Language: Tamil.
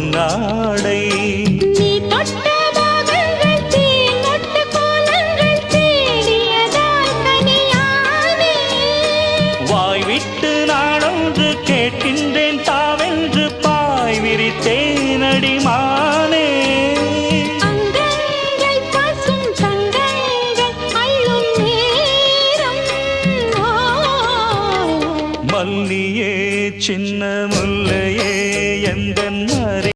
பொன்னாடை நீ தொட்ட பாகங்கள் தீமொட்டு கோலங்கள் தேடியதால் கனியானே வாய் விட்டு நாடொன்று கேட்கின்றேன் தாவென்று பாய் விரித்தேனடி மானே அங்கங்கள் பாசும் தங்கங்கள் அள்ளும் நேரம் மல்லியே சின்ன